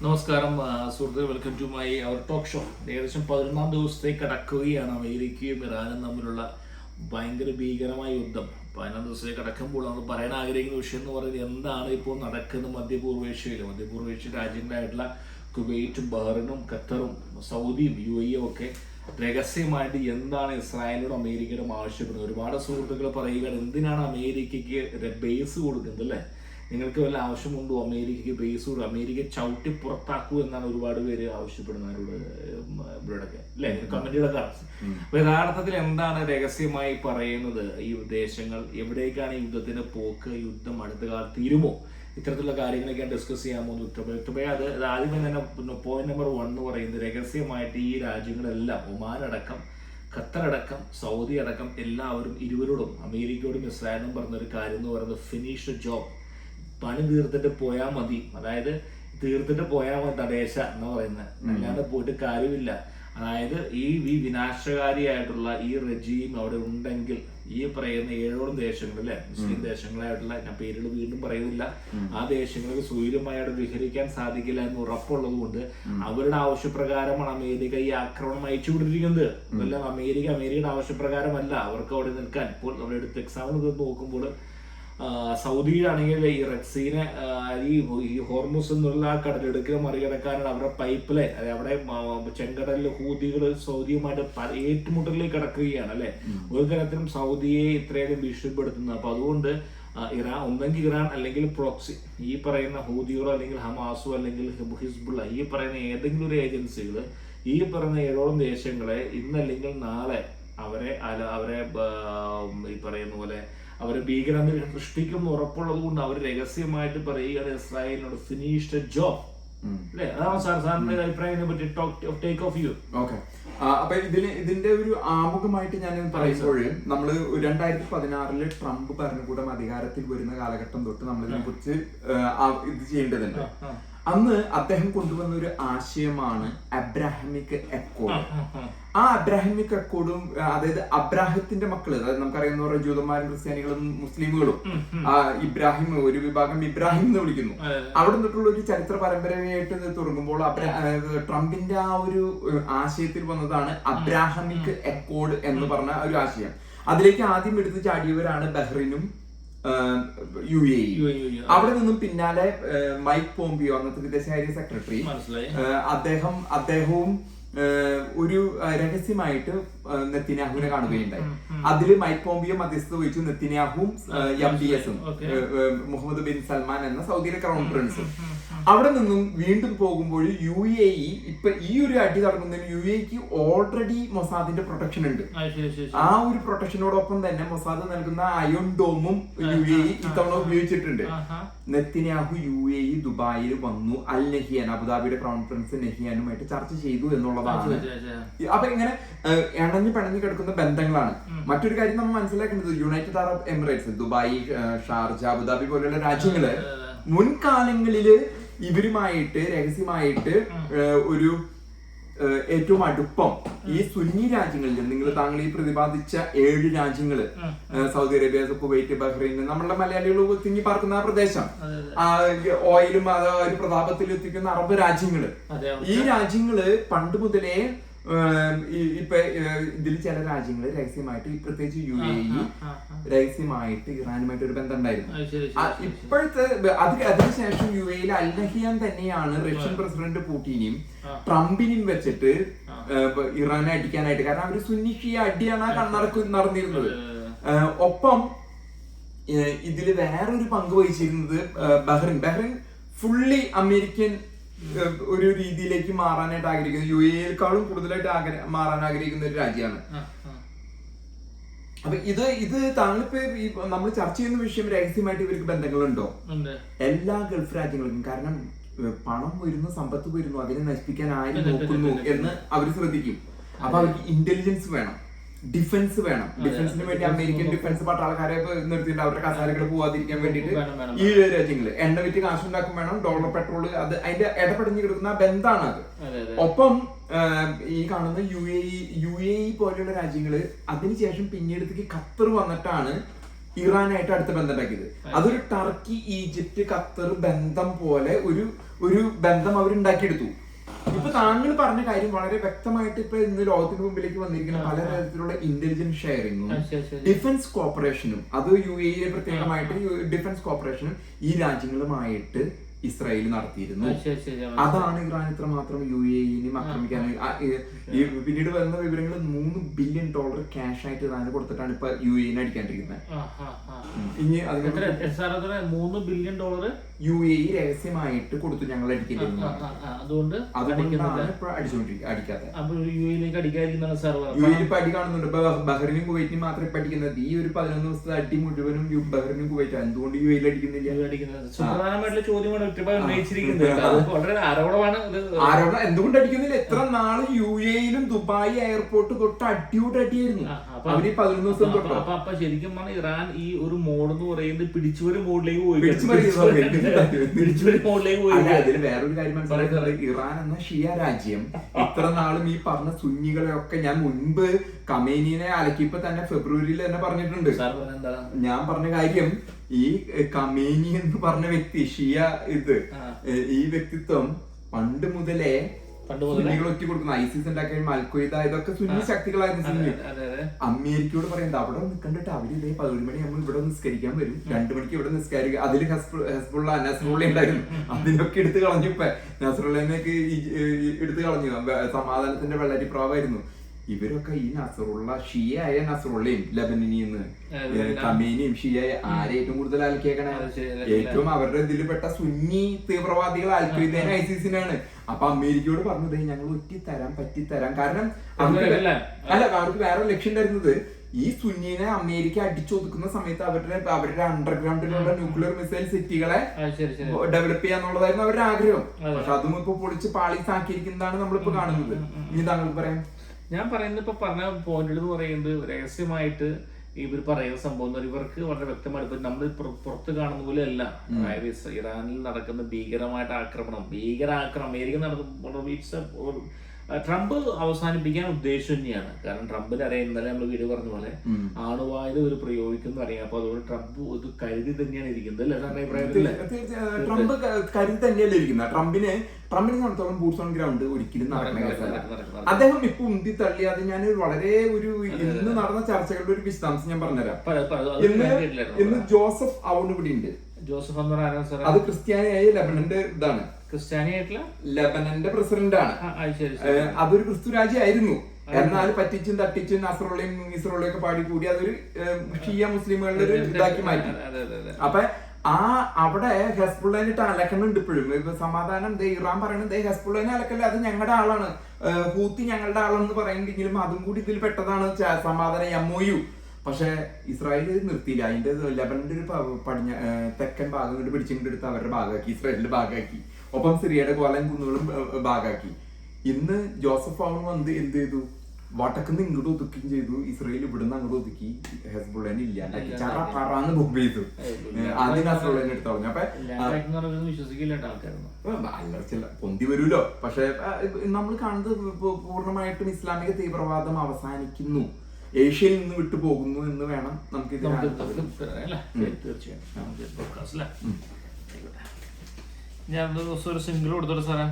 നമസ്കാരം സുഹൃത്തുക്കളെ, welcome to my our talk show. ഏകദേശം 11-ാം ദിവസത്തേക്ക് കടക്കുകയാണ് അമേരിക്കയും ഇറാനും തമ്മിലുള്ള ഭയങ്കര ഭീകരമായ യുദ്ധം. 11-ാം ദിവസത്തേക്ക് കടക്കുമ്പോൾ നമ്മൾ പറയാൻ ആഗ്രഹിക്കുന്ന വിഷയം എന്ന് പറയുന്നത് എന്താണ് ഇപ്പോൾ നടക്കുന്നത് മധ്യപൂർവേഷ്യ രാജ്യങ്ങളായിട്ടുള്ള കുവൈറ്റും ബഹ്റിനും ഖത്തറും സൗദിയും UAE ഒക്കെ രഹസ്യമായിട്ട് എന്താണ് ഇസ്രായേലിനോടും അമേരിക്കയോടും ആവശ്യപ്പെടുന്നത്. ഒരുപാട് സുഹൃത്തുക്കൾ പറയുകയാണ്, എന്തിനാണ് അമേരിക്കയ്ക്ക് ബേസ് കൊടുക്കുന്നത് അല്ലേ, നിങ്ങൾക്ക് വല്ല ആവശ്യമുണ്ടോ അമേരിക്കയ്ക്ക് ബേസ് കൊടുക്കും, അമേരിക്ക ചവിട്ടി പുറത്താക്കൂ എന്നാണ് ഒരുപാട് പേര് ആവശ്യപ്പെടുന്നവരോട് ഇവിടെയൊക്കെ അല്ലെ കമന്റുകളൊക്കെ. അപ്പൊ യഥാർത്ഥത്തിൽ എന്താണ് രഹസ്യമായി പറയുന്നത്, ഈ ദേശങ്ങൾ എവിടേക്കാണ് യുദ്ധത്തിന്റെ പോക്ക്, യുദ്ധം അടുത്ത കാലത്ത് തീരുമോ, ഇത്തരത്തിലുള്ള കാര്യങ്ങളൊക്കെ ഡിസ്കസ് ചെയ്യാൻ പോകുന്നു. അത് ആദ്യമേ തന്നെ പോയിന്റ് നമ്പർ 1 എന്ന് പറയുന്നത്, രഹസ്യമായിട്ട് ഈ രാജ്യങ്ങളെല്ലാം ഒമാൻ അടക്കം ഖത്തർ അടക്കം സൗദി അടക്കം എല്ലാവരും ഇരുവരോടും അമേരിക്കയോടും ഇസ്രായേലിനും പറഞ്ഞൊരു കാര്യം എന്ന് പറയുന്നത് ഫിനിഷ് ദ ജോബ്, പണി തീർത്തിട്ട് പോയാൽ മതി. അതായത് തീർത്തിട്ട് പോയാൽ മതി തടേശ എന്ന് പറയുന്നത്, അല്ലാണ്ട് പോയിട്ട് കാര്യമില്ല. അതായത് ഈ വിനാശകാരിയായിട്ടുള്ള ഈ റെജീം അവിടെ ഉണ്ടെങ്കിൽ ഈ പറയുന്ന 7ഓളം ദേശങ്ങൾ അല്ലെ, മുസ്ലിം ദേശങ്ങളായിട്ടുള്ള, ഞാൻ പേരുകൾ വീണ്ടും പറയുന്നില്ല, ആ ദേശങ്ങൾക്ക് സ്വൈര്യമായി അവിടെ വിഹരിക്കാൻ സാധിക്കില്ല എന്ന് ഉറപ്പുള്ളത് കൊണ്ട് അവരുടെ ആവശ്യപ്രകാരമാണ് അമേരിക്ക ഈ ആക്രമണം അയച്ചുകൊണ്ടിരിക്കുന്നത്. അതെല്ലാം അമേരിക്കയുടെ ആവശ്യപ്രകാരമല്ല അവർക്ക് അവിടെ നിൽക്കാൻ. ഇപ്പോൾ നമ്മുടെ അടുത്ത എക്സാമ്പിൾ നോക്കുമ്പോൾ സൗദിയിലാണെങ്കിൽ ഈ റെഡ് സീനെ ഈ ഹോർമുസ് എന്നുള്ള കടലിടുക്കിൽ മറികടക്കാനാണ് അവരുടെ പൈപ്പ് ലൈൻ, അവിടെ ചെങ്കടലിൽ ഹൂതികൾ സൗദിയുമായിട്ട് ഏറ്റുമുട്ടലിലേക്ക് കിടക്കുകയാണ് അല്ലെ. ഒരു തരത്തിലും സൗദിയെ ഇത്രയധികം ഭീഷണിപ്പെടുത്തുന്നത്. അപ്പൊ അതുകൊണ്ട് ഒന്നെങ്കിൽ ഇറാൻ അല്ലെങ്കിൽ പ്രോക്സി, ഈ പറയുന്ന ഹൂതികളോ അല്ലെങ്കിൽ ഹമാസോ അല്ലെങ്കിൽ ഹിസ്ബുള്ള, ഈ പറയുന്ന ഏതെങ്കിലും ഒരു ഏജൻസികൾ ഈ പറയുന്ന 7ഓളം ദേശങ്ങളെ ഇന്നല്ലെങ്കിൽ നാളെ അവരെ ഈ പറയുന്ന പോലെ അവരെ ഭീകരാന്തരീക്ഷം സൃഷ്ടിക്കും ഉറപ്പുള്ളത് കൊണ്ട് അവർ രഹസ്യമായിട്ട് പറയുകയാണ് ഇസ്രായേലിനോട് ഫിനിഷ് ദ ജോബ് അല്ലേ. അതാണ് സാറിന്റെ അഭിപ്രായത്തിനെ പറ്റി ടേക്ക് ഓഫ് യു. ഓക്കെ, അപ്പൊ ഇതിന്റെ ഒരു ആമുഖമായിട്ട് ഞാൻ പറയുമ്പോൾ, നമ്മള് 2016 ട്രംപ് ഭരണകൂടം അധികാരത്തിൽ വരുന്ന കാലഘട്ടം തൊട്ട് നമ്മൾ ഇതിനെ കുറിച്ച് ഇത് ചെയ്യേണ്ടതുണ്ട്. അന്ന് അദ്ദേഹം കൊണ്ടുവന്ന ഒരു ആശയമാണ് അബ്രാഹമിക് അക്കോർഡ്. ആ അബ്രാഹമിക് അക്കോർഡും, അതായത് അബ്രാഹത്തിന്റെ മക്കള്, അതായത് നമുക്കറിയുന്ന പോലെ ജൂതന്മാരും ക്രിസ്ത്യാനികളും മുസ്ലിമുകളും ഇബ്രാഹിം, ഒരു വിഭാഗം ഇബ്രാഹിം എന്ന് വിളിക്കുന്നു. അവിടെ നിന്നിട്ടുള്ള ഒരു ചരിത്ര പരമ്പരയായിട്ട് തുടങ്ങുമ്പോൾ ട്രംപിന്റെ ആ ഒരു ആശയത്തിൽ വന്നതാണ് അബ്രാഹമിക് അക്കോർഡ് എന്ന് പറഞ്ഞ ഒരു ആശയം. അതിലേക്ക് ആദ്യം എടുത്ത് ചാടിയവരാണ് ബഹ്റിനും UAE. അവിടെ നിന്നും പിന്നാലെ മൈക്ക് പോംപിയോ, അന്നത്തെ വിദേശകാര്യ സെക്രട്ടറി, അദ്ദേഹവും ഒരു രഹസ്യമായിട്ട് നെത്തിന്യാഹുവിനെ കാണുകയുണ്ടായി. അതില് മൈക്ക് പോംപിയോ മധ്യസ്ഥത വഹിച്ചു, നെത്തിന്യാഹുവും MBSഉം മുഹമ്മദ് ബിൻ സൽമാൻ എന്ന സൗദിയിലെ ക്രൗൺ പ്രിൻസും. അവിടെ നിന്നും വീണ്ടും പോകുമ്പോൾ UAE ഇപ്പൊ ഈ ഒരു അടി നടക്കുന്നതിന് UAEക്ക് ഓൾറെഡി മൊസാദിന്റെ പ്രൊട്ടക്ഷൻ ഉണ്ട്. ആ ഒരു പ്രൊട്ടക്ഷനോടൊപ്പം തന്നെ മൊസാദ് നൽകുന്ന അയോൺ ഡോമും UAE ഇത്തവണ ഉപയോഗിച്ചിട്ടുണ്ട്. നെത്തിന്യാഹു UAE ദുബായിൽ വന്നു, അൽ നഹിയാൻ, അബുദാബിയുടെ ക്രൗൺ പ്രിൻസ് നഹിയാനുമായിട്ട് ചർച്ച ചെയ്തു എന്നുള്ളതാണ്. അപ്പൊ ഇങ്ങനെ പിണഞ്ഞു കിടക്കുന്ന ബന്ധങ്ങളാണ്. മറ്റൊരു കാര്യം നമ്മൾ മനസ്സിലാക്കേണ്ടത്, United Arab Emirates, Dubai, Sharjah, Abu Dhabi പോലെയുള്ള രാജ്യങ്ങള് മുൻകാലങ്ങളില് ഇവരുമായിട്ട് രഹസ്യമായിട്ട് ഒരു ഏറ്റവും അടുപ്പം ഈ സുന്നി രാജ്യങ്ങളിൽ, താങ്കൾ ഈ പ്രതിപാദിച്ച 7 രാജ്യങ്ങള്, സൗദി അറേബ്യ, കുവൈറ്റ്, ബഹ്റൈൻ, നമ്മളുടെ മലയാളികൾ തിങ്ങി പാർക്കുന്ന ആ പ്രദേശം, ഓയിലും ഒരു പ്രതാപത്തിൽ എത്തിക്കുന്ന അറബ് രാജ്യങ്ങള്, ഈ രാജ്യങ്ങള് പണ്ട് മുതലേ ഇപ്പൊ ഇതിൽ ചില രാജ്യങ്ങള് രഹസ്യമായിട്ട്, പ്രത്യേകിച്ച് UAE രഹസ്യമായിട്ട് ഇറാനുമായിട്ട് ഒരു ബന്ധം ഉണ്ടായിരുന്നു. ഇപ്പോഴത്തെ അതിനുശേഷം UAEയിൽ അൽ നഹിയാൻ തന്നെയാണ് റഷ്യൻ പ്രസിഡന്റ് പുടിനെയും ട്രംപിനെയും വെച്ചിട്ട് ഇറാനെ അടിക്കാനായിട്ട്, കാരണം അവര് സുന്നി ഷിയ അടിയാണ് നടന്നിരുന്നത്. ഒപ്പം ഇതില് വേറൊരു പങ്ക് വഹിച്ചിരുന്നത് ബഹ്റിൻ ഫുള്ളി അമേരിക്കൻ ഒരു രീതിയിലേക്ക് മാറാനായിട്ട് ആഗ്രഹിക്കുന്നത്, UAEക്കാളും കൂടുതലായിട്ട് മാറാൻ ആഗ്രഹിക്കുന്ന ഒരു രാജ്യമാണ്. അപ്പൊ ഇത് താങ്കളിപ്പോ നമ്മൾ ചർച്ച ചെയ്യുന്ന വിഷയം, രഹസ്യമായിട്ട് ഇവർക്ക് ബന്ധങ്ങളുണ്ടോ? എല്ലാ ഗൾഫ് രാജ്യങ്ങൾക്കും, കാരണം പണം വരുന്നു, സമ്പത്ത് വരുന്നു, അതിനെ നശിപ്പിക്കാൻ ആരും നോക്കുന്നു എന്ന് അവർ ശ്രദ്ധിക്കും. അപ്പൊ അവർക്ക് ഇന്റലിജൻസ് വേണം, ഡിഫൻസ് വേണം. ഡിഫൻസിന് വേണ്ടി അമേരിക്കൻ ഡിഫൻസ് പട്ടാളക്കാരെ നിർത്തിയിട്ട് അവരുടെ കസാരകൾ പോവാതിരിക്കാൻ വേണ്ടിയിട്ട് ഈ രാജ്യങ്ങള് എണ്ണ വിറ്റ് കാശുണ്ടാക്കും വേണം, ഡോളർ, പെട്രോൾ, അത് അതിന്റെ ഇടപെടഞ്ഞു കിടക്കുന്ന ബന്ധാണ് അത്. ഒപ്പം ഈ കാണുന്ന UAE പോലെയുള്ള രാജ്യങ്ങള് അതിനുശേഷം പിന്നീടത്തേക്ക് ഖത്തർ വന്നിട്ടാണ് ഇറാനായിട്ട് അടുത്ത ബന്ധം ഉണ്ടാക്കിയത്. അതൊരു ടർക്കി, ഈജിപ്റ്റ്, ഖത്തർ ബന്ധം പോലെ ഒരു ബന്ധം അവരുണ്ടാക്കിയെടുത്തു. ഇപ്പൊ താങ്കൾ പറഞ്ഞ കാര്യം വളരെ വ്യക്തമായിട്ട് ഇപ്പൊ ഇന്ന് ലോകത്തിന് മുമ്പിലേക്ക് വന്നിരിക്കുന്ന പല തരത്തിലുള്ള ഇന്റലിജൻസ് ഷെയറിങ്ങും ഡിഫൻസ് കോർപ്പറേഷനും, അത് UAE പ്രത്യേകമായിട്ട് ഡിഫൻസ് കോർപ്പറേഷനും ഈ രാജ്യങ്ങളുമായിട്ട് ഇസ്രായേൽ നടത്തിയിരുന്നു. അതാണ് ഇറാൻ ഇത്രമാത്രം UAE ആക്രമിക്കാൻ. പിന്നീട് വരുന്ന വിവരങ്ങൾ $3 ബില്യൺ ക്യാഷ് ആയിട്ട് ഇറാന് കൊടുത്തിട്ടാണ് ഇപ്പൊ UAE അടിക്കാണ്ടിരിക്കുന്നത്. ഇനി $3 ബില്യൺ UAE രഹസ്യമായിട്ട് കൊടുത്തു ഞങ്ങൾ അടിക്കേണ്ടി. അതുകൊണ്ടാണ് ഇപ്പൊ അടിക്കാത്തത്. UAE ഇപ്പൊ അടി കാണുന്നുണ്ട്. ഇപ്പൊ ബഹ്റിനും കുവൈറ്റിനും മാത്രം ഇപ്പൊ അടിക്കുന്നത്. ഈ ഒരു 11 ദിവസത്തെ അടി മുഴുവനും ബഹ്റിനും കുവൈറ്റും. എന്തുകൊണ്ട് UAE അടിക്കുന്നില്ല? ചോദ്യമാണ് ആരോപണം എന്തുകൊണ്ട് അടിക്കുന്നില്ല? എത്ര നാള് UAE-ലും ദുബായ് എയർപോർട്ട് തൊട്ട് അടിയോട്ട് അടിയായിരുന്നു അവര് 11 ദിവസം തൊട്ടോ. അപ്പൊ ശരിക്കും പറഞ്ഞാൽ ഇറാൻ ഈ ഒരു മോഡ് എന്ന് പറയുന്നത് പിടിച്ചുവരി മോഡിലേക്ക് പോയി. അതിൽ വേറൊരു കാര്യം മനസ്സിലാക്കുന്നത്, ഇറാൻ എന്ന ഷിയ രാജ്യം ഇത്ര നാളും ഈ പറഞ്ഞ സുന്നികളെയൊക്കെ ഞാൻ മുൻപ് കമേനിയെ അലക്കിയപ്പോ തന്നെ ഫെബ്രുവരിയിൽ തന്നെ പറഞ്ഞിട്ടുണ്ട്. ഞാൻ പറഞ്ഞ കാര്യം, ഈ കമേനി എന്ന് പറഞ്ഞ വ്യക്തി, ഷിയ ഈ വ്യക്തിത്വം പണ്ട് മുതലേ സുന്നികൾ ഒറ്റ കൊടുക്കുന്ന ISIS ഉണ്ടാക്കിയ അൽഖ്വയ്ദ ഇതൊക്കെ സുന്നി ശക്തികളായിരുന്നു. സുന്നി അമേരിക്കയോട് പറയുന്നത് അവിടെ നിൽക്കണ്ടിട്ട് അവര് ഇതേ 11 മണിയാകുമ്പോൾ ഇവിടെ നിസ്കരിക്കാൻ വരും, 2 മണിക്ക് ഇവിടെ നിസ്കരിക്കുക. അതിൽ ഹെസ്ബുള്ള നസ്രുള്ള ഉണ്ടായിരുന്നു, അതിനൊക്കെ എടുത്തു കളഞ്ഞു. ഇപ്പൊ നസ്രുള്ളനൊക്കെ എടുത്തു കളഞ്ഞു. സമാധാനത്തിന്റെ വെള്ളരിപ്രാവായിരുന്നു. ഇവരൊക്കെ ഈ നസറുള്ള ഷിയായ നസറുള്ളയും ലബനനിന്ന് കമേനിയും ഷിയായ ആരെ ഏറ്റവും കൂടുതൽ അൽക്കേക്കണേ? ഏറ്റവും അവരുടെ ഇതിൽപ്പെട്ട സുന്നി തീവ്രവാദികൾ അൽഖ്വയ്ദയും ISIS-നാണ്. അപ്പൊ അമേരിക്കയോട് പറഞ്ഞത് ഞങ്ങൾ പറ്റിത്തരാം. കാരണം അവർക്ക് വേറെ ലക്ഷ്യം ഉണ്ടായിരുന്നത്, ഈ സുന്നീനെ അമേരിക്ക അടിച്ചൊതുക്കുന്ന സമയത്ത് അവരുടെ അണ്ടർഗ്രൗണ്ടിലുള്ള ന്യൂക്ലിയർ മിസൈൽ സിറ്റികളെ ഡെവലപ്പ് ചെയ്യാന്നുള്ളതായിരുന്നു അവരുടെ ആഗ്രഹം. പക്ഷെ അതും ഇപ്പൊ പൊളിച്ച് പാളീസാക്കിയിരിക്കുന്നതാണ് നമ്മളിപ്പോ കാണുന്നത്. ഇനി താങ്കൾക്ക് പറയാം. ഞാൻ പറയുന്നത് ഇപ്പൊ പറഞ്ഞ പോയിന്റുകൾ എന്ന് പറയുന്നത് രഹസ്യമായിട്ട് ഇവർ പറയുന്ന സംഭവം ഇവർക്ക് വളരെ വ്യക്തമായിട്ട് നമ്മൾ പുറത്ത് കാണുന്ന പോലെ അല്ല. അതായത് ഇറാനിൽ നടക്കുന്ന ഭീകരമായിട്ട് ആക്രമണം അമേരിക്ക നടത്തുന്ന ട്രംപ് അവസാനിപ്പിക്കാൻ ഉദ്ദേശം തന്നെയാണ്. കാരണം ട്രംപിന് അറിയാം, ഇന്നലെ നമ്മൾ വീഡിയോ പറഞ്ഞ പോലെ ആണുവായുധം ഇവർ പ്രയോഗിക്കുന്നു അറിയാം. അപ്പൊ അതുകൊണ്ട് ട്രംപ് ഇത് കരുതി തന്നെയാണ് ഇരിക്കുന്നത് അല്ലേ? അഭിപ്രായത്തില് ട്രംപ് കരുതി തന്നെയല്ലേ ഇരിക്കുന്നത്. ട്രംപിനെ സംബന്ധിച്ചോളം ബൂട്ട്സ് ഓൺ ഗ്രൗണ്ട് ഒരിക്കലും നടക്കുന്ന കേസല്ല. അദ്ദേഹം ഇപ്പൊ ഉന്തി തള്ളിയാതെ ഞാൻ വളരെ ഇന്ന് നടന്ന ചർച്ചകളുടെ ഒരു വിശദാംശം ഞാൻ പറഞ്ഞുതരാം. ഇന്ന് ജോസഫ് ഔൺ ഇവിടെ ഉണ്ട്. ജോസഫ് എന്ന് പറയുന്നത് അത് ക്രിസ്ത്യാനിയായ ലെബനന്റെ ഇതാണ്. ക്രിസ്ത്യാനിയായിട്ടുള്ള ലെബനന്റെ പ്രസിഡന്റ് ആണ്. അതൊരു ക്രിസ്തു രാജ്യമായിരുന്നു. എന്നാൽ പറ്റിച്ചും തട്ടിച്ചും നസറുള്ളയും ഇസ്രോളയും ഒക്കെ പാടിക്കൂടി അതൊരു ഷിയ മുസ്ലിമുകളുടെ ഒരു ഇതാക്കി മാറ്റി. അപ്പൊ അവിടെ ഹെസ്ബുള്ളനെ അലക്കുന്നുണ്ട് ഇപ്പോഴും. സമാധാനം ഇറാൻ പറയുന്നത് ഹെസ്ബുള്ളനെ അലക്കല്ലേ, അത് ഞങ്ങളുടെ ആളാണ്, ഹൂത്തി ഞങ്ങളുടെ ആളെന്ന് പറയുന്നുണ്ടെങ്കിലും അതും കൂടി ഇതിൽ പെട്ടതാണ് സമാധാന MOU. പക്ഷെ ഇസ്രായേൽ നിർത്തിയില്ല. അതിന്റെ ലെബനന്റെ ഒരു തെക്കൻ ഭാഗം കൊണ്ട് പിടിച്ചിട്ടെടുത്ത് അവരുടെ ഭാഗമാക്കി, ഇസ്രായേലിന്റെ ഭാഗമാക്കി. ഒപ്പം സിറിയയുടെ കോലം കുന്നുകളും ഭാഗമാക്കി. ഇന്ന് ജോസഫ് ഔൺ വന്ന് എന്ത് ചെയ്തു? വടക്കുന്ന് ഇങ്ങോട്ട് ഒതുക്കുകയും ചെയ്തു, ഇസ്രായേൽ ഇവിടുന്ന് അങ്ങോട്ട് ഒതുക്കി, ഹെസ്ബുള്ളനെ ഇല്ലാണ്ടാക്കി ചറന്ന് ബുക്ക് ചെയ്തു. ആദ്യം നസറുള്ളനെ എടുത്തു കളഞ്ഞു. അപ്പൊ പൊന്തി വരൂലോ. പക്ഷെ നമ്മൾ കാണുന്നത് പൂർണ്ണമായിട്ടും ഇസ്ലാമിക തീവ്രവാദം അവസാനിക്കുന്നു, ഏഷ്യയിൽ നിന്ന് വിട്ടു പോകുന്നു എന്ന് വേണം നമുക്ക് ഞാൻ ഒരു സിംഗിൾ കൊടുത്തോട്ടെ സാറേ.